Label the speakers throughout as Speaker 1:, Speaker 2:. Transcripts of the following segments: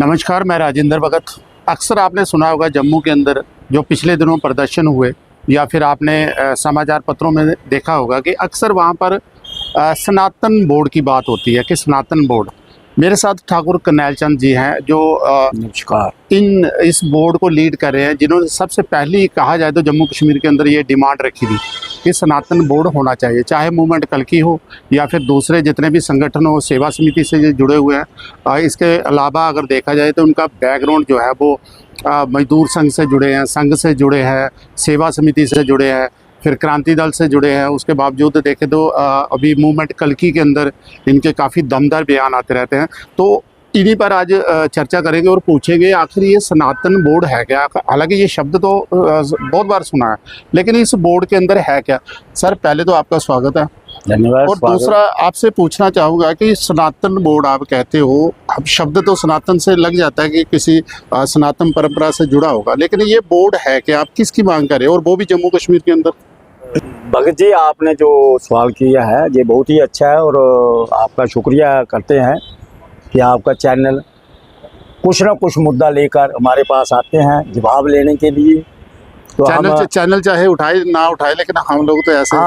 Speaker 1: नमस्कार, मैं राजेंद्र भगत। अक्सर आपने सुना होगा जम्मू के अंदर जो पिछले दिनों प्रदर्शन हुए या फिर आपने समाचार पत्रों में देखा होगा कि अक्सर वहाँ पर सनातन बोर्ड की बात होती है कि सनातन बोर्ड। मेरे साथ ठाकुर करनैल चंद जी हैं जो
Speaker 2: नमस्कार।
Speaker 1: इस बोर्ड को लीड कर रहे हैं, जिन्होंने सबसे पहले कहा जाए तो जम्मू कश्मीर के अंदर ये डिमांड रखी थी कि सनातन बोर्ड होना चाहिए, चाहे मूवमेंट कल्की हो या फिर दूसरे जितने भी संगठन हो, सेवा समिति से जुड़े हुए हैं। इसके अलावा अगर देखा जाए तो उनका बैकग्राउंड जो है वो मजदूर संघ से जुड़े हैं, संघ से जुड़े हैं, सेवा समिति से जुड़े हैं, फिर क्रांति दल से जुड़े हैं। उसके बावजूद देखें तो अभी मूवमेंट कल्की के अंदर इनके काफ़ी दमदार बयान आते रहते हैं। तो इन्हीं पर आज चर्चा करेंगे और पूछेंगे आखिर ये सनातन बोर्ड है क्या। हालांकि ये शब्द तो बहुत बार सुना है, लेकिन इस बोर्ड के अंदर है क्या। सर, पहले तो आपका स्वागत है।
Speaker 2: धन्यवाद।
Speaker 1: और दूसरा आपसे पूछना चाहूँगा कि सनातन बोर्ड आप कहते हो, अब शब्द तो सनातन से लग जाता है कि किसी सनातन परंपरा से जुड़ा होगा, लेकिन ये बोर्ड है कि आप किसकी मांग करें, और वो भी जम्मू कश्मीर के अंदर।
Speaker 2: भगत जी, आपने जो सवाल किया है ये बहुत ही अच्छा है और आपका शुक्रिया करते हैं कि आपका चैनल कुछ ना कुछ मुद्दा लेकर हमारे पास आते हैं जवाब लेने के लिए। तो
Speaker 1: चैनल चाहे उठाए ना उठाए, लेकिन हम लोग तो ऐसे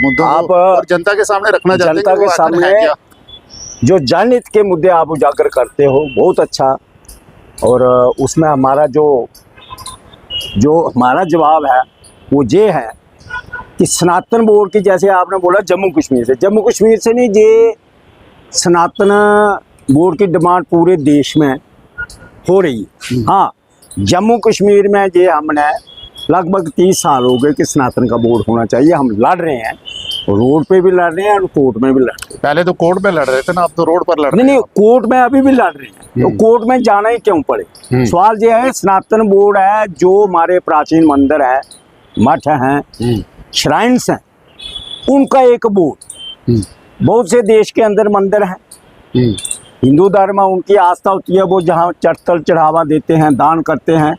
Speaker 1: मुद्दों
Speaker 2: आप
Speaker 1: और जनता के सामने रखना चाहते हैं।
Speaker 2: जनता के सामने जो जनहित के मुद्दे आप उजागर करते हो, बहुत अच्छा। और उसमें हमारा जो हमारा जवाब है वो ये है कि सनातन बोर्ड की, जैसे आपने बोला जम्मू कश्मीर से नहीं, ये सनातन बोर्ड की डिमांड पूरे देश में हो रही है। हाँ, जम्मू कश्मीर में ये हमने लगभग 30 साल हो गए कि सनातन का बोर्ड होना चाहिए। हम लड़ रहे हैं, रोड पे भी लड़ रहे हैं और कोर्ट में भी लड़ रहे हैं।
Speaker 1: पहले तो कोर्ट में लड़ रहे थे ना, अब तो रोड पर लड़ रहे हैं।
Speaker 2: नहीं, कोर्ट में अभी भी लड़ रहे हैं। तो कोर्ट में जाना ही क्यों पड़े। सवाल ये है, सनातन बोर्ड है जो हमारे प्राचीन मंदिर है, मठ हैं, श्राइन्स हैं, उनका एक बोर्ड। बहुत से देश के अंदर मंदिर हैं, हिंदू धर्म है, उनकी आस्था होती है, वो जहाँ चढ़तल चढ़ावा देते हैं, दान करते हैं,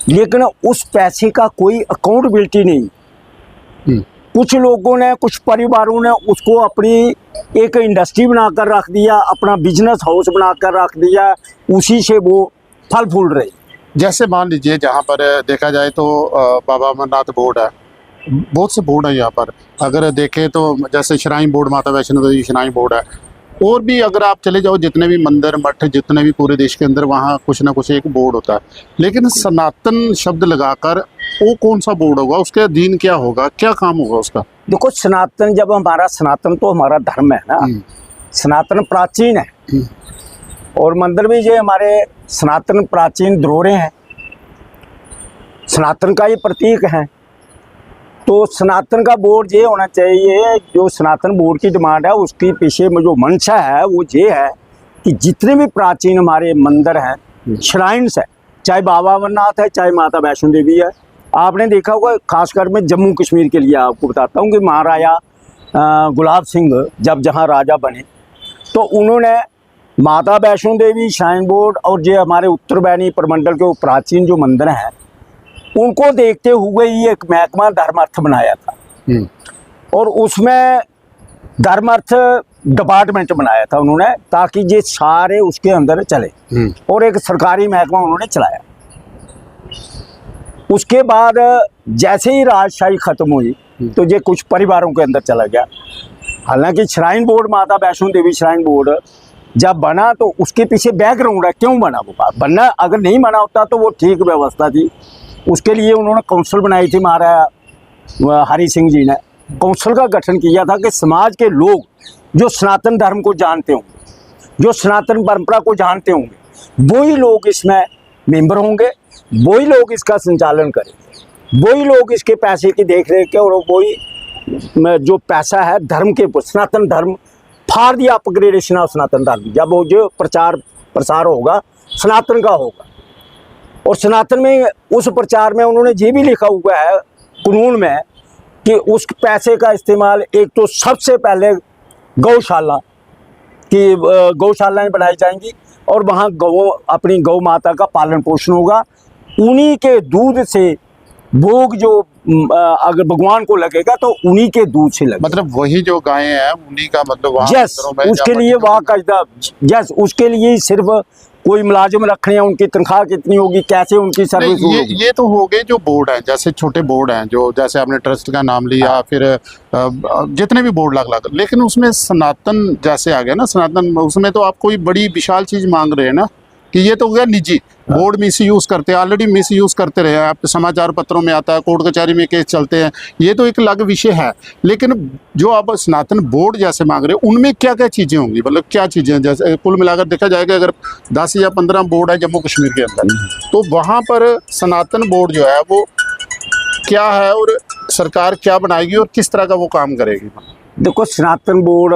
Speaker 2: लेकिन उस पैसे का कोई अकाउंटेबिलिटी नहीं। कुछ लोगों ने, कुछ परिवारों ने उसको अपनी एक इंडस्ट्री बनाकर रख दिया, अपना बिजनेस हाउस बनाकर रख दिया, उसी से वो फल फूल रहे।
Speaker 1: जैसे मान लीजिए जहाँ पर देखा जाए तो बाबा अमरनाथ बोर्ड है, बहुत से बोर्ड है यहाँ पर। अगर देखें तो जैसे श्राइन बोर्ड, माता वैष्णो देवी श्राइन बोर्ड है, और भी अगर आप चले जाओ जितने भी मंदिर मठ जितने भी पूरे देश के अंदर, वहाँ कुछ ना कुछ एक बोर्ड होता है। लेकिन सनातन शब्द लगाकर वो कौन सा बोर्ड होगा, उसके अधीन क्या होगा, क्या काम होगा उसका।
Speaker 2: देखो, सनातन जब हमारा सनातन तो हमारा धर्म है ना, सनातन प्राचीन है और मंदिर में ये हमारे सनातन प्राचीन धरोहरें हैं, सनातन का ये प्रतीक है। तो सनातन का बोर्ड ये होना चाहिए। जो सनातन बोर्ड की डिमांड है उसके पीछे में जो मंशा है वो ये है कि जितने भी प्राचीन हमारे मंदिर हैं, श्राइन्स है, चाहे बाबा अमरनाथ है, चाहे माता वैष्णो देवी है। आपने देखा होगा, खासकर मैं जम्मू कश्मीर के लिए आपको बताता हूँ कि महाराजा गुलाब सिंह जब जहाँ राजा बने तो उन्होंने माता वैष्णो देवी श्राइन बोर्ड और जो हमारे उत्तर बैनी प्रमंडल के प्राचीन जो मंदिर हैं उनको देखते हुए ही एक महकमा धर्मार्थ बनाया था और उसमें धर्मार्थ डिपार्टमेंट बनाया था उन्होंने, ताकि ये सारे उसके अंदर चले और एक सरकारी महकमा उन्होंने चलाया। उसके बाद जैसे ही राजशाही खत्म हुई तो ये कुछ परिवारों के अंदर चला गया। हालांकि श्राइन बोर्ड, माता वैष्णो देवी श्राइन बोर्ड जब बना तो उसके पीछे बैकग्राउंड है, क्यों बना वो बात बनना। अगर नहीं बना होता तो वो ठीक व्यवस्था थी। उसके लिए उन्होंने काउंसिल बनाई थी, महाराजा हरि सिंह जी ने काउंसिल का गठन किया था कि समाज के लोग जो सनातन धर्म को जानते होंगे, जो सनातन परंपरा को जानते होंगे, वही लोग इसमें मेंबर होंगे, वही लोग इसका संचालन करेंगे, वही लोग इसके पैसे की देख रेख के, और वही जो पैसा है धर्म के ऊपर, सनातन धर्म फॉर दी अपग्रेडेशन ऑफ सनातन धर्म, जब वो जो प्रचार प्रसार होगा सनातन का होगा। और सनातन में उस प्रचार में उन्होंने ये भी लिखा हुआ है कानून में कि उस पैसे का इस्तेमाल एक तो सबसे पहले गौशाला की गौशालाएं बनाई जाएंगी और वहाँ अपनी गौ माता का पालन पोषण होगा। उन्हीं के दूध से भोग जो अगर भगवान को लगेगा तो उन्हीं के दूध से लगेगा।
Speaker 1: मतलब वही जो गायें हैं उन्हीं का मतलब
Speaker 2: यस, उसके लिए वहाँ का यस, उसके लिए सिर्फ कोई मुलाजिम रखने हैं, उनकी तनख्वाह कितनी होगी, कैसे उनकी सर्विस
Speaker 1: नहीं,
Speaker 2: होगी।
Speaker 1: ये तो हो गए जो बोर्ड हैं, जैसे छोटे बोर्ड हैं, जो जैसे आपने ट्रस्ट का नाम लिया, फिर जितने भी बोर्ड लग, लेकिन उसमें सनातन जैसे आ गया ना, सनातन, उसमें तो आप कोई बड़ी विशाल चीज मांग रहे हैं ना, कि ये तो हो गया निजी। बोर्ड मिस यूज करते हैं, ऑलरेडी मिस यूज करते रहे हैं, आप समाचार पत्रों में आता है, कोर्ट कचहरी में केस चलते हैं, ये तो एक अलग विषय है। लेकिन जो आप सनातन बोर्ड जैसे मांग रहे हैं, उनमें क्या क्या चीज़ें होंगी, मतलब क्या चीज़ें हैं? जैसे कुल मिलाकर देखा जाएगा, अगर 10 या 15 बोर्ड है जम्मू कश्मीर के अंदर, तो वहाँ पर सनातन बोर्ड जो है वो क्या है, और सरकार क्या बनाएगी और किस तरह का वो काम करेगी?
Speaker 2: देखो, सनातन बोर्ड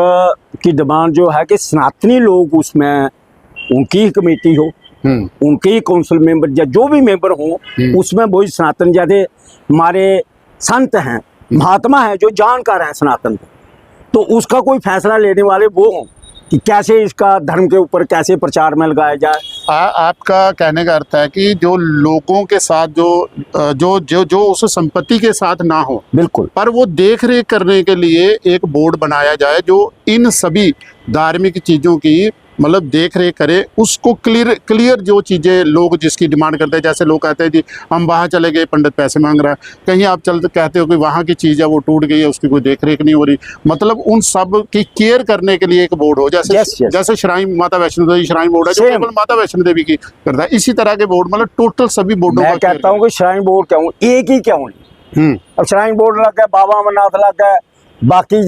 Speaker 2: की डिमांड जो है कि सनातनी लोग उसमें, उनकी ही कमेटी हो, उनके ही काउंसिल मेंबर या जो भी मेंबर हो, उसमें वही सनातन, जैसे हमारे संत हैं, महात्मा हैं जो जानकार हैं सनातन को, तो उसका कोई फैसला लेने वाले वो हों कि कैसे इसका धर्म के ऊपर कैसे प्रचार में लगाया जाए।
Speaker 1: आपका कहने का अर्थ है कि जो लोगों के साथ जो उस संपत्ति के साथ ना हो,
Speaker 2: बिल्कुल,
Speaker 1: पर वो देख रेख करने के लिए एक बोर्ड बनाया जाए जो इन सभी धार्मिक चीज़ों की मतलब देख रेख करे, उसको क्लियर जो चीज़ें लोग जिसकी डिमांड करते हैं, जैसे लोग कहते हैं जी हम वहाँ चले गए, पंडित पैसे मांग रहा है, कहीं आप चलते कहते हो कि वहाँ की चीज़ है वो टूट गई है, उसकी कोई देख रेख नहीं हो रही, मतलब उन सब की केयर करने के लिए एक बोर्ड हो, जैसे जैसे श्राइन माता वैष्णो देवी श्राइन बोर्ड है जो केवल माता वैष्णो देवी की करता है, इसी तरह के बोर्ड, मतलब टोटल सभी बोर्डों
Speaker 2: मैं कहता हूँ कि श्राइन बोर्ड क्यों एक ही क्यों नहीं, अब श्राइन बोर्ड लग गया, बाबा अमरनाथ लग गया, बाकी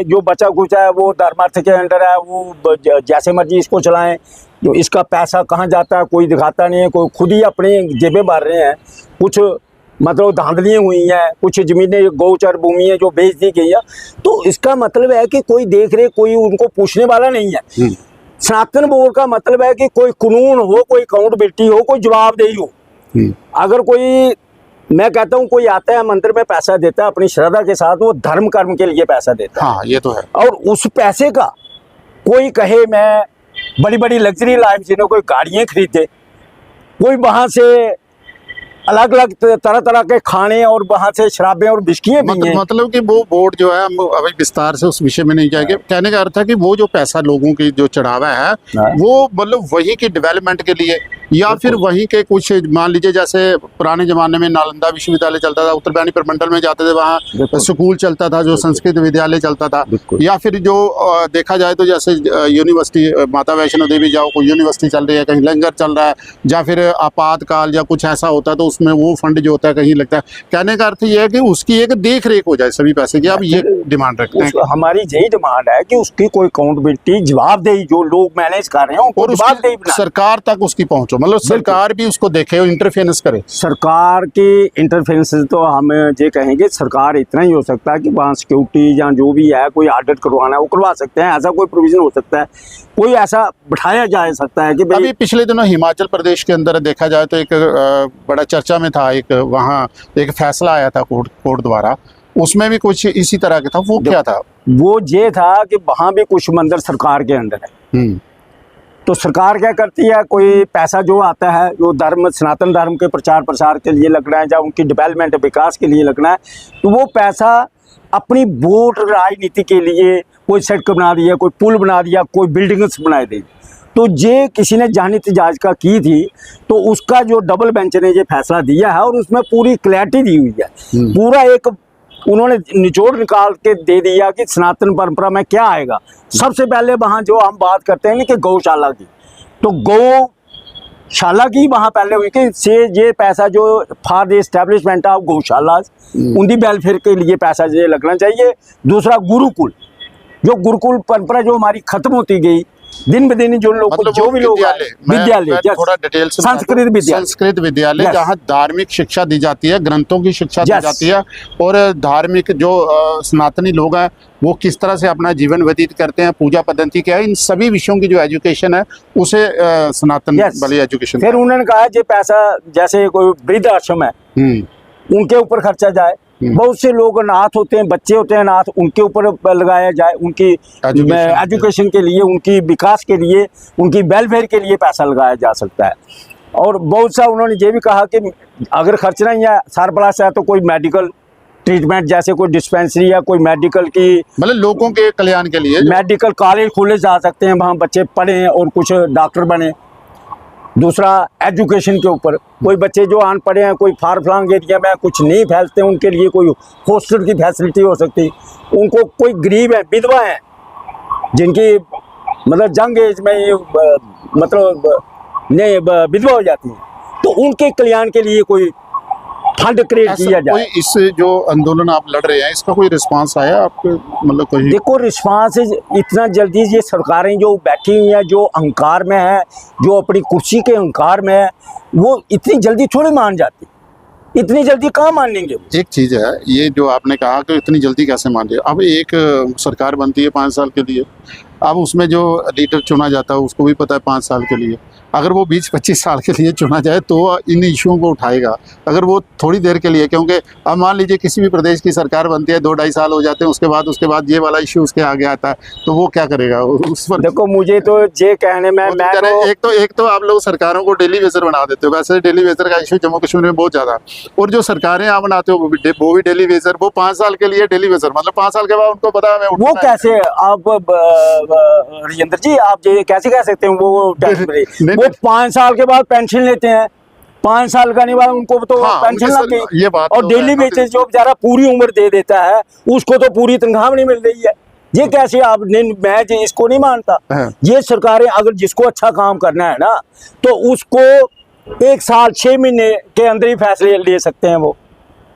Speaker 2: जो बचा कुछ है वो धर्मार्थ के अंडर है, वो जैसे मर्जी इसको चलाएं, जो इसका पैसा कहाँ जाता है कोई दिखाता नहीं है, कोई खुद ही अपनी जेबें भर रहे हैं, कुछ मतलब धांधलियाँ हुई हैं, कुछ ज़मीनें गौचर भूमि है जो बेच दी गई है, तो इसका मतलब है कि कोई देख रेख, कोई उनको पूछने वाला नहीं है। सनातन बोर्ड का मतलब है कि कोई कानून हो, कोई अकाउंटेबिलिटी हो, कोई जवाबदेही हो। अगर कोई, मैं कहता हूँ कोई आता है मंदिर में पैसा देता है अपनी श्रद्धा के साथ, वो धर्म कर्म के लिए पैसा देता है।
Speaker 1: हाँ, ये तो है।
Speaker 2: और उस पैसे का कोई कहे मैं बड़ी बड़ी लग्जरी लाइफ, जिन्हें कोई गाड़ियाँ खरीदे, कोई वहाँ से अलग अलग तरह तरह के खाने और वहाँ से शराबें और बिस्कियाँ भी हैं।
Speaker 1: मतलब कि वो बोर्ड जो है, हम अभी विस्तार से उस विषय में नहीं जाएंगे। कहने का अर्थ है कि वो जो पैसा लोगों की जो चढ़ावा है वो मतलब वहीं की डेवलपमेंट के लिए, या फिर वहीं के कुछ, मान लीजिए जैसे पुराने जमाने में नालंदा विश्वविद्यालय चलता था, उत्तर बयानी प्रमंडल में जाते थे, वहाँ स्कूल चलता था, जो संस्कृत विद्यालय चलता था, या फिर जो देखा जाए तो जैसे यूनिवर्सिटी माता वैष्णो देवी जाओ, कोई यूनिवर्सिटी चल रही है, कहीं लंगर चल रहा है, या फिर आपातकाल या कुछ ऐसा होता है तो उसमें वो फंड जो होता है कहीं लगता है। कहने का अर्थ ये है कि उसकी एक देख रेख हो जाए सभी पैसे की, आप ये डिमांड रखते हैं?
Speaker 2: हमारी यही डिमांड है कि उसकी कोई अकाउंटेबिलिटी, जवाबदेही, जो लोग मैनेज कर रहे हैं उनको जवाबदेही,
Speaker 1: सरकार तक उसकी पहुंचो, मतलब सरकार भी उसको देखे और इंटरफेरेंस करे।
Speaker 2: सरकार की इंटरफेरेंस तो हम ये कहेंगे, सरकार इतना ही हो सकता है कि वहाँ सिक्योरिटी या जो भी है कोई ऑडिट करवाना है वो करवा सकते हैं, ऐसा कोई प्रोविजन हो सकता है, कोई ऐसा बैठाया जा सकता है कि
Speaker 1: अभी पिछले दिनों हिमाचल प्रदेश के अंदर देखा जाए तो एक बड़ा चर्चा में था, एक वहाँ एक फैसला आया था कोर्ट द्वारा, उसमें भी कुछ इसी तरह का था। वो क्या था? वो
Speaker 2: ये था कि वहाँ भी कुछ मंदिर सरकार के अंदर है, तो सरकार क्या करती है, कोई पैसा जो आता है, जो धर्म सनातन धर्म के प्रचार प्रसार के लिए लगना है या उनकी डेवलपमेंट विकास के लिए लगना है, तो वो पैसा अपनी वोट राजनीति के लिए कोई सड़क बना दिया, कोई पुल बना दिया, कोई बिल्डिंग्स बना दी, तो ये किसी ने जांच याचिका की थी, तो उसका जो डबल बेंच ने ये फैसला दिया है और उसमें पूरी क्लैरिटी दी हुई है, पूरा एक उन्होंने निचोड़ निकाल के दे दिया कि सनातन परंपरा में क्या आएगा। सबसे पहले वहाँ जो हम बात करते हैं ना कि गौशाला की, तो गौशाला की वहाँ पहले हुई कि से ये पैसा जो फॉर द एस्टेब्लिशमेंट ऑफ गौशाला, उनकी वेलफेयर के लिए पैसा ये लगना चाहिए। दूसरा गुरुकुल, जो गुरुकुल परंपरा जो हमारी खत्म होती गई दिन ब दिन, जो लोग
Speaker 1: मतलब
Speaker 2: जो भी लोग विद्यालय,
Speaker 1: थोड़ा डिटेल से संस्कृत विद्यालय जहाँ धार्मिक शिक्षा दी जाती है, ग्रंथों की शिक्षा दी जाती है, और धार्मिक जो सनातनी लोग हैं वो किस तरह से अपना जीवन व्यतीत करते हैं, पूजा पद्धति क्या है, इन सभी विषयों की जो एजुकेशन है उसे सनातन वाली एजुकेशन।
Speaker 2: फिर उन्होंने कहा ये पैसा जैसे कोई वृद्ध आश्रम है उनके ऊपर खर्चा जाए, बहुत से लोग अनाथ होते हैं, बच्चे होते हैं अनाथ, उनके ऊपर लगाया जाए, उनकी एजुकेशन के लिए, उनकी विकास के लिए, उनकी वेलफेयर के लिए पैसा लगाया जा सकता है। और बहुत सा उन्होंने ये भी कहा कि अगर खर्च नहीं है, सरप्लस है, तो कोई मेडिकल ट्रीटमेंट, जैसे कोई डिस्पेंसरी या कोई मेडिकल की,
Speaker 1: मतलब लोगों के कल्याण के लिए
Speaker 2: मेडिकल कॉलेज खोले जा सकते हैं, वहाँ बच्चे पढ़ें और कुछ डॉक्टर बने। दूसरा एजुकेशन के ऊपर, कोई बच्चे जो अनपढ़ हैं, कोई फार फ्लांग एरिया में कुछ नहीं फैलते, उनके लिए कोई हॉस्टल की फैसिलिटी हो सकती। उनको कोई गरीब है, विधवा है, जिनकी मतलब जंग एज में ये विधवा हो जाती है, तो उनके कल्याण के लिए कोई फंड क्रिएट किया जाए।
Speaker 1: कोई इस जो आंदोलन आप लड़ रहे हैं इसका कोई रिस्पांस आया आपको, मतलब कोई?
Speaker 2: देखो, रिस्पांस इतना जल्दी ये सरकारें जो बैठी हुई हैं, जो अहंकार में है, जो अपनी कुर्सी के अहंकार में है, वो इतनी जल्दी थोड़ी मान जाती, इतनी जल्दी कहाँ मान लेंगे।
Speaker 1: एक चीज़ है ये जो आपने कहा कि इतनी जल्दी कैसे मान लिया। अब एक सरकार बनती है 5 साल के लिए, अब उसमें जो लीडर चुना जाता है उसको भी पता है 5 साल के लिए, अगर वो 20-25 साल के लिए चुना जाए तो इन इशुओं को उठाएगा। अगर वो थोड़ी देर के लिए, क्योंकि अब मान लीजिए किसी भी प्रदेश की सरकार बनती है, 2-2.5 साल हो जाते हैं, उसके बाद ये वाला इशू उसके आगे आता है, तो वो क्या करेगा उस पर?
Speaker 2: देखो, मुझे तो ये कहने में
Speaker 1: एक तो आप लोग सरकारों को डेली वेजर बना देते हो। वैसे डेली वेजर का इशू जम्मू कश्मीर में बहुत ज़्यादा, और जो सरकारें आप बनाते हो वो भी डेली वेजर, वो 5 साल के लिए डेली वेजर, मतलब 5 साल के बाद उनको पता है
Speaker 2: वो कैसे। आप राजेंद्र जी, आप ये कैसे कह सकते हैं वो 5 साल के बाद पेंशन लेते हैं, 5 साल का नहीं बाद उनको तो पेंशन लगती
Speaker 1: ये बात।
Speaker 2: और डेली बेसिस जो बेचारा पूरी उम्र दे देता है उसको तो पूरी तनख्वाह नहीं मिल रही है। ये कैसे मैं इसको नहीं मानता। ये सरकारें अगर जिसको अच्छा काम करना है ना, तो उसको 1 साल 6 महीने के अंदर ही फैसले ले सकते हैं। वो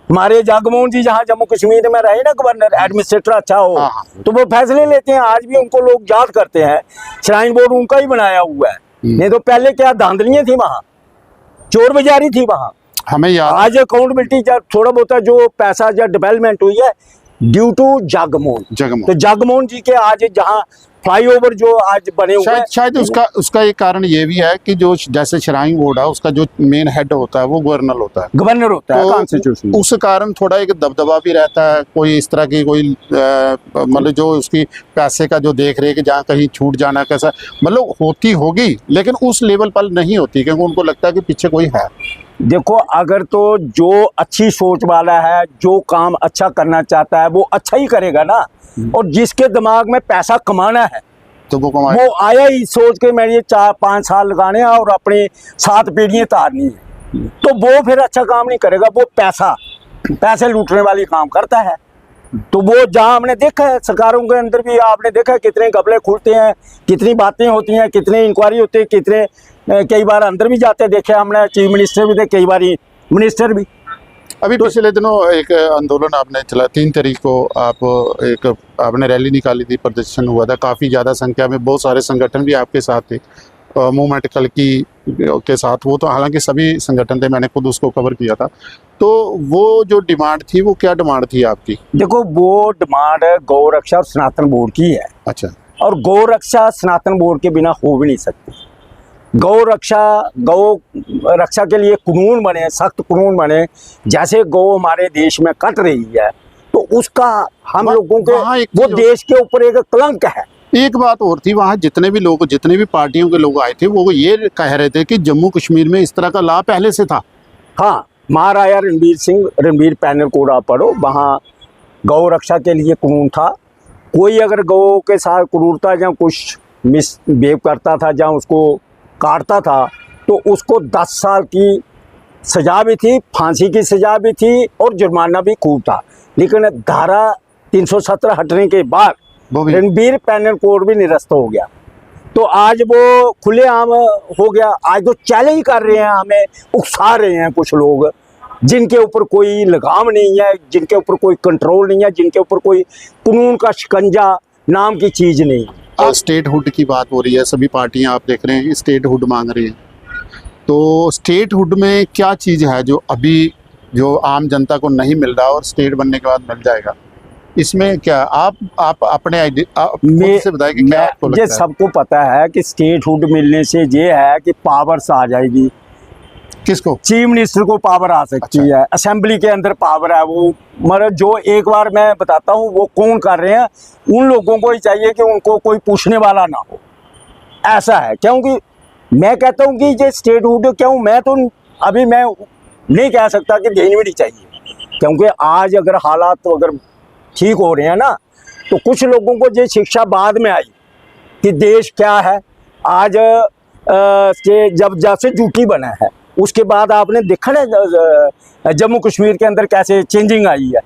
Speaker 2: हमारे जगमोहन जी जहाँ जम्मू कश्मीर में रहे ना गवर्नर, एडमिनिस्ट्रेटर अच्छा हो, तो वो फैसले लेते हैं। आज भी उनको लोग याद करते हैं, श्राइन बोर्ड उनका ही बनाया हुआ है। नहीं तो पहले क्या धांधलियां थी वहाँ, चोर बाजारी थी वहाँ।
Speaker 1: हमें याद,
Speaker 2: आज अकाउंटेबिलिटी थोड़ा बहुत जो पैसा जो डेवलपमेंट हुई है ड्यू टू जगमोहन। तो जगमोहन जी के आज जहाँ फ्लाईओवर जो आज बने हुए हैं,
Speaker 1: शायद उसका एक कारण ये भी है कि जो जैसे श्राइन बोर्ड है उसका जो मेन हेड होता है वो गवर्नर होता है,
Speaker 2: कॉन्स्टिट्यूशन।
Speaker 1: उस कारण थोड़ा एक दबदबा भी रहता है। कोई इस तरह की कोई मतलब जो उसकी पैसे का जो देख रेख, जहाँ कहीं छूट जाना कैसा, मतलब होती होगी लेकिन उस लेवल पर नहीं होती, क्योंकि उनको लगता है कि पीछे कोई है।
Speaker 2: देखो, अगर तो जो अच्छी सोच वाला है, जो काम अच्छा करना चाहता है, वो अच्छा ही करेगा ना। और जिसके दिमाग में पैसा कमाना है
Speaker 1: तो वो
Speaker 2: आया ही सोच के मैं ये 4-5 साल लगाने और अपनी 7 पीढ़ियां तारनी है, तो वो फिर अच्छा काम नहीं करेगा। वो पैसे लूटने वाली काम करता है। तो वो जहाँ हमने देखा है सरकारों के अंदर भी, आपने देखा है कितने घपले खुलते हैं, कितनी बातें होती हैं, कितने इंक्वायरी होती है, कितने कई बार अंदर भी जाते देखे हमने। चीफ मिनिस्टर भी थे, कई बार मिनिस्टर भी।
Speaker 1: अभी पिछले दिनों एक आंदोलन आपने चला, 3 तारीख को आपने रैली निकाली थी, प्रदर्शन हुआ था, काफ़ी ज़्यादा संख्या में, बहुत सारे संगठन भी आपके साथ थे, मूवमेंट कल्की के साथ। वो तो हालांकि सभी संगठन थे, मैंने खुद उसको कवर किया था। तो वो जो डिमांड थी वो क्या डिमांड थी आपकी?
Speaker 2: देखो, वो डिमांड गौ रक्षा और सनातन बोर्ड की है।
Speaker 1: अच्छा। और
Speaker 2: गौ रक्षा सनातन बोर्ड के बिना हो भी नहीं सकती। गौ रक्षा के लिए कानून बने, सख्त कानून बने। जैसे गौ हमारे देश में कट रही है, तो उसका हम लोगों के वो देश के ऊपर एक कलंक है।
Speaker 1: एक बात और थी, वहाँ जितने भी पार्टियों के लोग आए थे वो ये कह रहे थे कि जम्मू कश्मीर में इस तरह का लाभ पहले से था।
Speaker 2: हाँ, महाराजा रणबीर पैनल कोड आप पढ़ो, वहाँ गौ रक्षा के लिए कानून था। कोई अगर गौ के साथ क्रूरता या कुछ मिसबिहेव करता था, जहाँ उसको काटता था, तो उसको 10 साल की सजा भी थी, फांसी की सजा भी थी और जुर्माना भी खूब था। लेकिन धारा 317 हटने के बाद रणबीर पैनल कोड भी निरस्त हो गया। तो आज वो खुलेआम हो गया। आज तो चैलेंज कर रहे हैं, हमें उकसा रहे हैं कुछ लोग जिनके ऊपर कोई लगाम नहीं है, जिनके ऊपर कोई कंट्रोल नहीं है, जिनके ऊपर कोई कानून का शिकंजा नाम की चीज़ नहीं है।
Speaker 1: स्टेट हुड की बात हो रही है, सभी पार्टियां आप देख रहे हैं स्टेट हुड मांग रही हैं। तो स्टेट हुड में क्या चीज़ है जो अभी जो आम जनता को नहीं मिल रहा और स्टेट बनने के बाद मिल जाएगा? इसमें क्या आप अपने से बताएं कि क्या आपको लगता है?
Speaker 2: सबको पता है कि स्टेट हुड मिलने से ये है कि पावर्स आ जाएगी।
Speaker 1: किसको?
Speaker 2: चीफ मिनिस्टर को पावर आ सकती है, असेंबली के अंदर पावर है। वो मतलब जो एक बार मैं बताता हूँ वो कौन कर रहे हैं, उन लोगों को ही चाहिए कि उनको कोई पूछने वाला ना हो। ऐसा है, क्योंकि मैं कहता हूँ कि ये स्टेट हुड क्यों, मैं तो अभी मैं नहीं कह सकता कि देनी भी नहीं चाहिए, क्योंकि आज अगर हालात तो अगर ठीक हो रहे हैं ना, तो कुछ लोगों को ये शिक्षा बाद में आई कि देश क्या है। आज जब से यूटी बना है उसके बाद आपने देखा ना जम्मू कश्मीर के अंदर कैसे चेंजिंग आई है।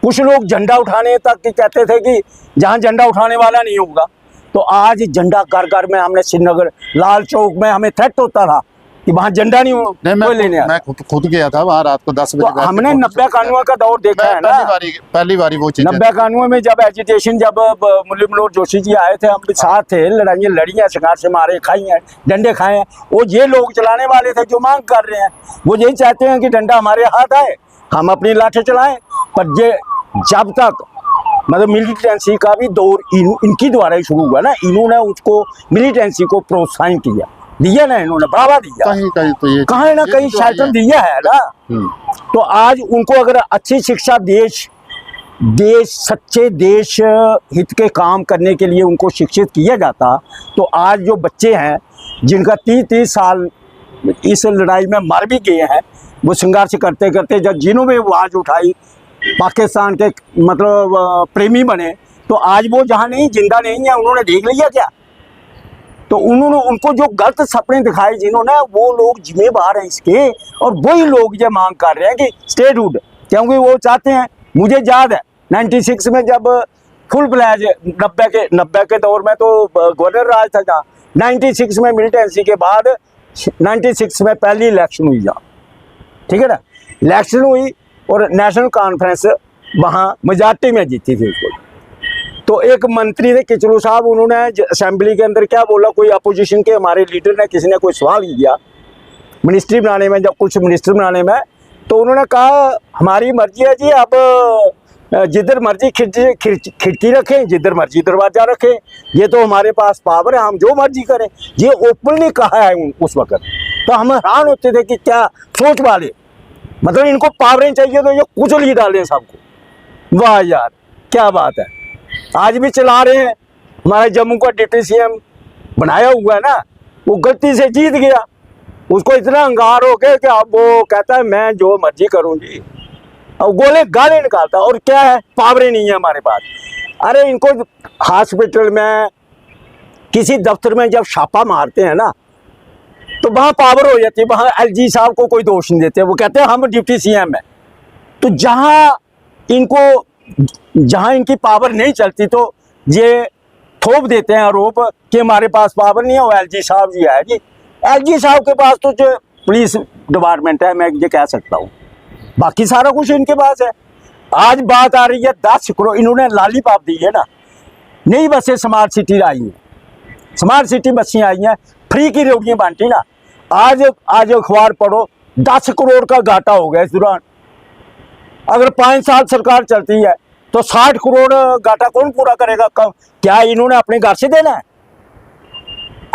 Speaker 2: कुछ लोग झंडा उठाने तक कहते थे कि जहाँ झंडा उठाने वाला नहीं होगा, तो आज झंडा घर घर में, हमने श्रीनगर लाल चौक में हमें थ्रेट होता था कि वहाँ झंडा नहीं हो,
Speaker 1: नहीं, मैं खुद गया था वहाँ रात को 10 बजे।
Speaker 2: तो हमने 90 कानून का दौर देखा है ना,
Speaker 1: पहली बारी वो चीज़
Speaker 2: 90 कानून में जब एजिटेशन, जब मुरली मनोहर जोशी जी आए थे, हम भी साथ थे, लड़ाइयाँ लड़ी हैं, संघर्ष से मारे खाई हैं, डंडे खाए हैं। वो ये लोग चलाने वाले थे जो मांग कर रहे हैं, वो यही चाहते हैं कि डंडा हमारे हाथ आए, हम अपनी लाठी चलाएं। पर ये जब तक मतलब मिलिटेंसी का भी दौर इनकी द्वारा ही शुरू हुआ ना, इन्होंने उसको मिलिटेंसी को प्रोत्साहन दिया ना, इन्होंने बढ़ावा दिया,
Speaker 1: कहीं तो ये
Speaker 2: कहीं ना कहीं शासन दिया है ना। तो आज उनको अगर अच्छी शिक्षा, देश सच्चे देश हित के काम करने के लिए उनको शिक्षित किया जाता, तो आज जो बच्चे हैं जिनका 30 साल इस लड़ाई में मर भी गए हैं, वो संघर्ष करते करते जब जिन्होंने आवाज़ उठाई, पाकिस्तान के मतलब प्रेमी बने, तो आज वो जहाँ नहीं, जिंदा नहीं है, उन्होंने देख लिया क्या? तो उन्होंने उनको जो गलत सपने दिखाए जिन्होंने, वो लोग जिम्मेदार हैं इसके, और वही लोग ये मांग कर रहे हैं कि स्टेटहुड, क्योंकि वो चाहते हैं। मुझे याद है 96 में जब फुल फ्लैज 90 के दौर में तो गवर्नर राज था जहाँ, 96 में मिलिटेंसी के बाद 96 में पहली इलेक्शन हुई जहाँ, ठीक है ना, इलेक्शन हुई और नेशनल कॉन्फ्रेंस वहाँ मेजॉरिटी में जीती थी उसको। तो एक मंत्री थे किचलू साहब, उन्होंने असेंबली के अंदर क्या बोला, कोई अपोजिशन के हमारे लीडर ने, किसी ने कोई सवाल किया मिनिस्ट्री बनाने में, जब कुछ मिनिस्टर बनाने में, तो उन्होंने कहा हमारी मर्जी है जी, अब जिधर मर्जी खिड़की रखें, जिधर मर्जी दरवाजा रखें, ये तो हमारे पास पावर है, हम जो मर्जी करें। ये ओपनली कहा है उस वक्त। तो हम हैरान होते थे कि क्या सोच वाले, मतलब इनको पावरें चाहिए तो ये कुचल ही डालें सबको। वाह यार, क्या बात है। आज भी चला रहे हैं। हमारे जम्मू का डिप्टी सीएम बनाया हुआ है ना, वो गलती से जीत गया, उसको इतना अंगार हो गया कि अब वो कहता है मैं जो मर्जी करूं जी, और गोले गाले निकालता। और क्या है, पावरें नहीं है हमारे पास। अरे इनको हॉस्पिटल में, किसी दफ्तर में जब छापा मारते हैं ना, तो वहाँ पावर हो जाती है, वहाँ एलजी साहब को कोई दोष नहीं देते, वो कहते हैं हम डिप्टी सीएम है। तो जहाँ इनकी पावर नहीं चलती, तो ये थोप देते हैं आरोप कि हमारे पास पावर नहीं है, वो एलजी साहब जी है जी। एलजी साहब के पास तो जो पुलिस डिपार्टमेंट है, मैं ये कह सकता हूँ, बाकी सारा कुछ इनके पास है। आज बात आ रही है 10 करोड़, इन्होंने लॉलीपॉप दी है ना, नई बसें स्मार्ट सिटी आई हैं, स्मार्ट सिटी बसें आई हैं, फ्री की रेवड़ियाँ बांटी ना। आज अखबार पढ़ो, 10 करोड़ का घाटा हो गया इस दौरान। अगर 5 साल सरकार चलती है तो 60 करोड़ घाटा कौन पूरा करेगा? क्या इन्होंने अपने घर से देना है?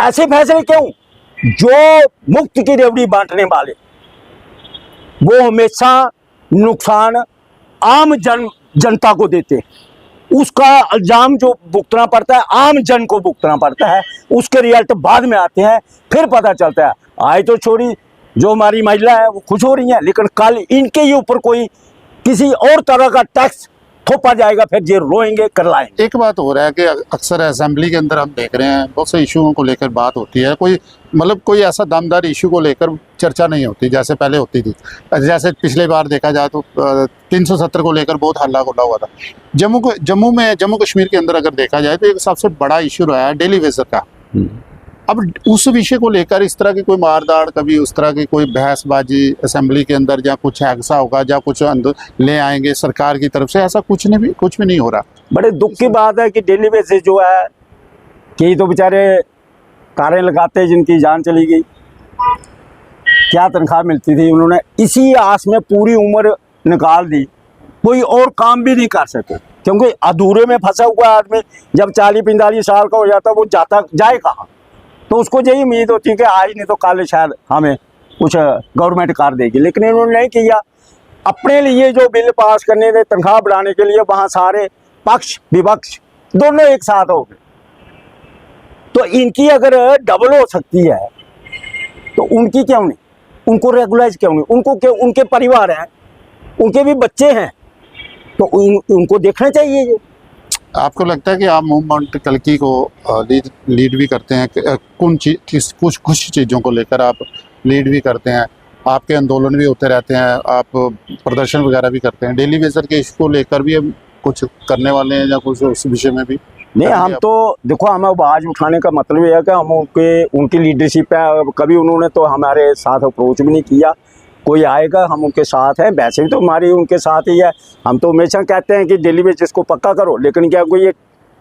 Speaker 2: ऐसे फैसले क्यों? जो मुफ्त की रेवड़ी बांटने वाले, वो हमेशा नुकसान आम जनता को देते, उसका इल्जाम जो भुगतना पड़ता है, आम जन को भुगतना पड़ता है, उसके रिजल्ट बाद में आते हैं, फिर पता चलता है। आज तो छोड़ी, जो हमारी महिला है वो खुश हो रही है, लेकिन कल इनके ही ऊपर कोई किसी और तरह का टैक्स थोपा जाएगा, फिर ये रोएंगे करलाएंगे।
Speaker 1: एक बात हो रहा है कि अक्सर असेंबली के अंदर हम देख रहे हैं बहुत से इशुओं को लेकर बात होती है, कोई ऐसा दमदार इशू को लेकर चर्चा नहीं होती जैसे पहले होती थी। जैसे पिछले बार देखा जाए तो 370 को लेकर बहुत हल्ला गुल्ला हुआ था। जम्मू कश्मीर के अंदर अगर देखा जाए तो एक सबसे बड़ा इशू रहा है डेली वेजर का। अब उस विषय को लेकर इस तरह की कोई मारदाड़, कभी उस तरह की कोई बहसबाजी असेंबली के अंदर, या कुछ ऐसा होगा या कुछ ले आएंगे सरकार की तरफ से, ऐसा कुछ भी नहीं हो रहा। बड़े दुख की बात है कि डेली बेसिस जो है, कई तो बेचारे कारें लगाते जिनकी जान चली गई, क्या तनख्वाह मिलती थी, उन्होंने इसी आस में पूरी उम्र निकाल दी, कोई और काम भी नहीं कर सके, क्योंकि अधूरे में फंसा हुआ आदमी जब 40-45 साल का हो जाता, वो जाए कहाँ? तो उसको यही उम्मीद होती है कि आज नहीं तो कल शायद हमें कुछ गवर्नमेंट कर देगी, लेकिन इन्होंने नहीं किया। अपने लिए जो बिल पास करने थे तनख्वाह बढ़ाने के लिए, वहाँ सारे पक्ष विपक्ष दोनों एक साथ हो गए। तो इनकी अगर डबल हो सकती है तो उनकी क्यों नहीं? उनको रेगुलाइज क्यों नहीं? उनको क्यों? उनके परिवार हैं, उनके भी बच्चे हैं, तो उनको देखना चाहिए। आपको लगता है कि आप मूवमेंट कल्की को लीड भी करते हैं कुछ चीज़ों को लेकर आप लीड भी करते हैं, आपके आंदोलन भी होते रहते हैं, आप प्रदर्शन वगैरह भी करते हैं, डेली बेसर के इसको लेकर भी हम कुछ करने वाले हैं या कुछ उस विषय में भी?
Speaker 2: नहीं, हम तो देखो, हमें आवाज़ उठाने का मतलब ये है कि हम उनकी लीडरशिप है। कभी उन्होंने तो हमारे साथ अप्रोच भी नहीं किया, कोई आएगा हम उनके साथ हैं, वैसे भी तो हमारी उनके साथ ही है। हम तो हमेशा कहते हैं कि डेली बेसिस को पक्का करो, लेकिन क्या कोई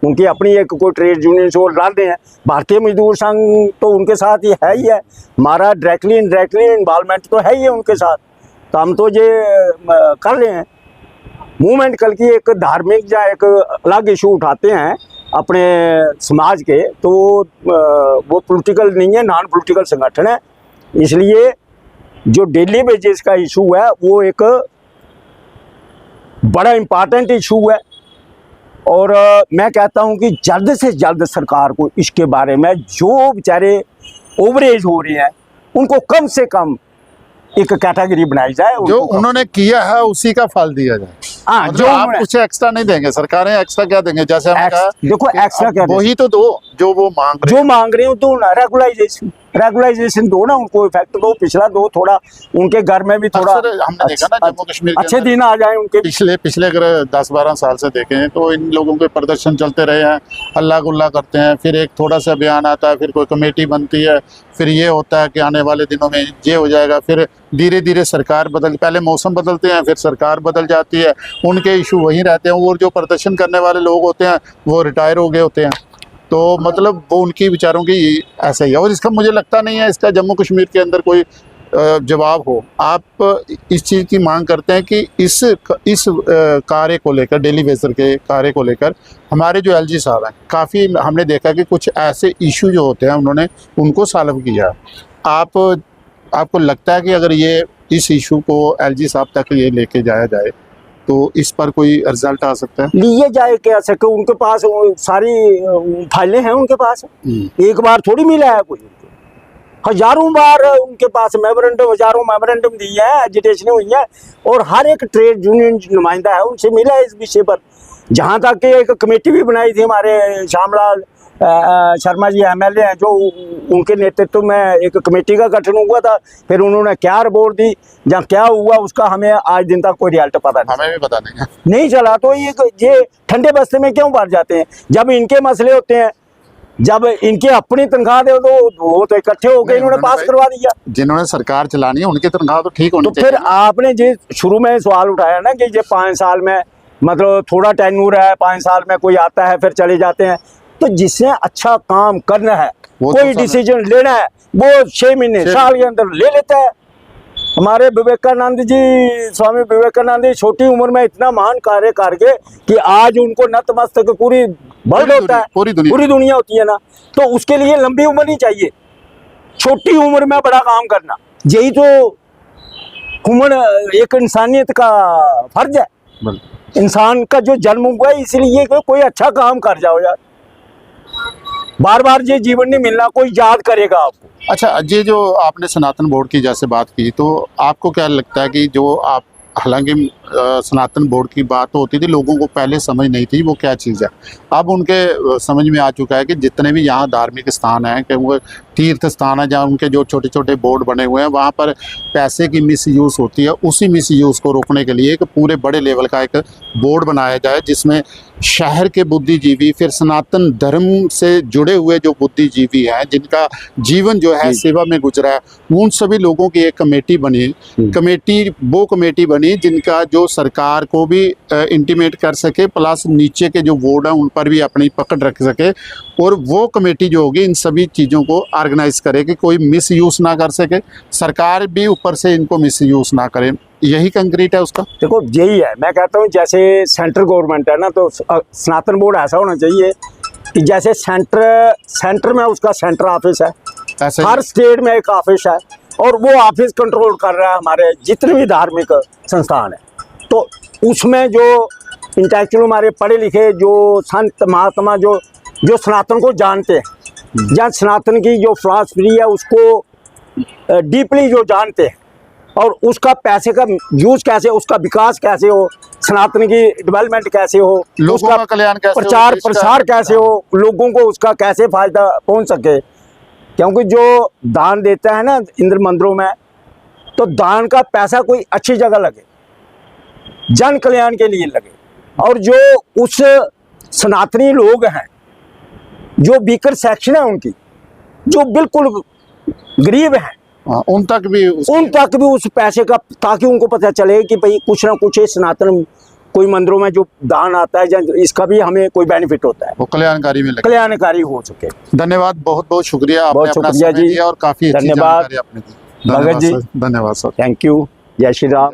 Speaker 2: उनकी अपनी एक कोई ट्रेड यूनियन से वो डालते हैं। भारतीय मजदूर संघ तो उनके साथ ही है, हमारा डायरेक्टली इनडायरेक्टली इन्वॉल्वमेंट तो है ही है उनके साथ, तो हम तो ये कर रहे हैं। मूवमेंट कल की एक धार्मिक या एक अलग इशू उठाते हैं अपने समाज के, तो वो पॉलिटिकल नहीं है, नॉन पॉलिटिकल संगठन है। इसलिए जो डेली वेजेस का इशू है वो एक बड़ा इम्पॉर्टेंट इशू है, और मैं कहता हूं कि जल्द से जल्द सरकार को इसके बारे में, जो बेचारे ओवरेज हो रहे हैं उनको कम से कम एक कैटेगरी बनाई जाए,
Speaker 1: जो उन्होंने किया है उसी का फल दिया जाए।
Speaker 2: हाँ,
Speaker 1: जो आप कुछ एक्स्ट्रा नहीं देंगे, सरकारें एक्स्ट्रा क्या देंगे? जैसे हमने कहा
Speaker 2: देखो, एक्स्ट्रा क्या
Speaker 1: वही तो दो जो वो मांग रहे हो,
Speaker 2: तो ना रेगुलाइजेशन दो ना, उनको इफेक्ट दो, पिछला दो, थोड़ा उनके घर में भी थोड़ा
Speaker 1: हमने देखा ना जम्मू कश्मीर के
Speaker 2: अच्छे दिन आ जाए उनके।
Speaker 1: पिछले अगर 10-12 साल से देखें तो इन लोगों के प्रदर्शन चलते रहे हैं, हल्ला गुल्ला करते हैं, फिर एक थोड़ा सा बयान आता है, फिर कोई कमेटी बनती है, फिर ये होता है कि आने वाले दिनों में ये हो जाएगा, फिर धीरे धीरे सरकार पहले मौसम बदलते हैं, फिर सरकार बदल जाती है, उनके इशू वहीं रहते हैं, और जो प्रदर्शन करने वाले लोग होते हैं वो रिटायर हो गए होते हैं। तो मतलब वो उनकी विचारों की ऐसा ही है, और इसका मुझे लगता नहीं है इसका जम्मू कश्मीर के अंदर कोई जवाब हो। आप इस चीज़ की मांग करते हैं कि इस कार्य को लेकर, डेली बेसर के कार्य को लेकर हमारे जो एलजी साहब हैं, काफ़ी हमने देखा कि कुछ ऐसे इशू जो होते हैं उन्होंने उनको सॉल्व किया। आपको लगता है कि अगर ये इस इशू को एलजी साहब तक ये लेके जाया जाए तो इस पर कोई रिजल्ट आ सकता है?
Speaker 2: लिए जाए क्या सके, उनके पास सारी फाइलें हैं उनके पास, एक बार थोड़ी मिला है कोई, हजारों बार उनके पास हजारों मेमोरेंडम दिए हैं, एजिटेशन हुई है, और हर एक ट्रेड यूनियन नुमाइंदा है उनसे मिला है इस विषय पर। जहाँ तक कि एक कमेटी भी बनाई थी हमारे श्यामलाल शर्मा जी एमएलए हैं, जो उनके नेतृत्व में एक कमेटी का गठन हुआ था, फिर उन्होंने क्या रिपोर्ट दी, जहाँ क्या हुआ उसका हमें आज दिन तक कोई रिजल्ट पता नहीं,
Speaker 1: हमें भी पता नहीं
Speaker 2: चला। तो ये ठंडे बस्ते में क्यों बढ़ जाते हैं? जब इनके मसले होते हैं, जब इनकी अपनी तनख्वाह दे तो वो तो इकट्ठे होकर इन्होंने पास करवा दिया।
Speaker 1: जिन्होंने सरकार चलानी है उनकी तनख्वाह तो ठीक होनी
Speaker 2: चाहिए। तो फिर आपने जो शुरू में सवाल उठाया ना कि ये 5 साल में, मतलब थोड़ा टेन्यूर है, 5 साल में कोई आता है फिर चले जाते हैं, तो जिसने अच्छा काम करना है, कोई डिसीजन लेना है, वो 6 महीने साल के अंदर ले लेता है। हमारे विवेकानंद जी, स्वामी विवेकानंद जी छोटी उम्र में इतना महान कार्य करके कि आज उनको नतमस्तक पूरी वर्ल्ड होता है, पूरी दुनिया होती है ना, तो उसके लिए लंबी उम्र नहीं चाहिए, छोटी उम्र में बड़ा काम करना, यही तो ह्यूमन एक इंसानियत का फर्ज है। इंसान का जो जन्म हुआ है इसलिए कोई अच्छा काम कर जाओ यार, बार बार ये जीवन नहीं मिलना, कोई याद करेगा आपको।
Speaker 1: अच्छा, ये जो आपने सनातन बोर्ड की जैसे बात की, तो आपको क्या लगता है कि जो आप, हालांकि सनातन बोर्ड की बात तो होती थी, लोगों को पहले समझ नहीं थी वो क्या चीज़ है, अब उनके समझ में आ चुका है कि जितने भी यहाँ धार्मिक स्थान हैं, कि वो तीर्थ स्थान है, जहाँ उनके जो छोटे छोटे बोर्ड बने हुए हैं, वहाँ पर पैसे की मिसयूज़ होती है, उसी मिसयूज़ को रोकने के लिए एक पूरे बड़े लेवल का एक बोर्ड बनाया जाए, जिसमें शहर के बुद्धिजीवी, फिर सनातन धर्म से जुड़े हुए जो बुद्धिजीवी हैं, जिनका जीवन जो है सेवा में गुजरा है, उन सभी लोगों की एक कमेटी बनी, वो कमेटी बनी जिनका जो सरकार को भी इंटीमेट कर सके, प्लस नीचे के जो बोर्ड हैं उन पर भी अपनी पकड़ रख सके, और वो कमेटी जो होगी इन सभी चीज़ों को ऑर्गेनाइज करे कि कोई मिस यूज़ ना कर सके, सरकार भी ऊपर से इनको मिस यूज़ ना करे। यही कंक्रीट है उसका।
Speaker 2: देखो, यही है, मैं कहता हूँ जैसे सेंट्रल गवर्नमेंट है ना, तो सनातन बोर्ड ऐसा होना चाहिए कि जैसे सेंटर में उसका सेंटर ऑफिस है, हर स्टेट में एक ऑफिस है, और वो ऑफिस कंट्रोल कर रहा है हमारे जितने भी धार्मिक संस्थान है। तो उसमें जो इंटेलेक्चुअल हमारे पढ़े लिखे जो संत महात्मा जो सनातन को जानते हैं, या सनातन की जो फिलॉसफी है उसको डीपली जो जानते हैं, और उसका पैसे का यूज कैसे, उसका विकास कैसे हो, सनातन की डेवलपमेंट कैसे हो,
Speaker 1: लोगों
Speaker 2: उसका
Speaker 1: का कल्याण कैसे हो,
Speaker 2: प्रचार
Speaker 1: देश का-
Speaker 2: प्रसार कैसे हो, लोगों को उसका कैसे फायदा पहुंच सके। क्योंकि जो दान देता है ना इंद्र मंदिरों में, तो दान का पैसा कोई अच्छी जगह लगे, जन कल्याण के लिए लगे। और जो उस सनातनी लोग हैं, जो वीकर सेक्शन है उनकी, जो बिल्कुल गरीब हैं,
Speaker 1: हाँ, उन तक भी
Speaker 2: उन तक भी उस पैसे का, ताकि उनको पता चले कि भाई कुछ ना कुछ ये सनातन कोई मंदिरों में जो दान आता है, इसका भी हमें कोई बेनिफिट होता है,
Speaker 1: वो कल्याणकारी में लगे।
Speaker 2: कल्याणकारी हो सके।
Speaker 1: धन्यवाद, बहुत बहुत शुक्रिया, आपने
Speaker 2: बहुत
Speaker 1: अपना
Speaker 2: शुक्रिया
Speaker 1: समय
Speaker 2: जी।
Speaker 1: दिया और काफी अच्छी
Speaker 2: धन्यवाद।
Speaker 1: जानकारी आपने दी।
Speaker 2: भगत जी,
Speaker 1: धन्यवाद सर।
Speaker 2: Thank you. जय श्री राम।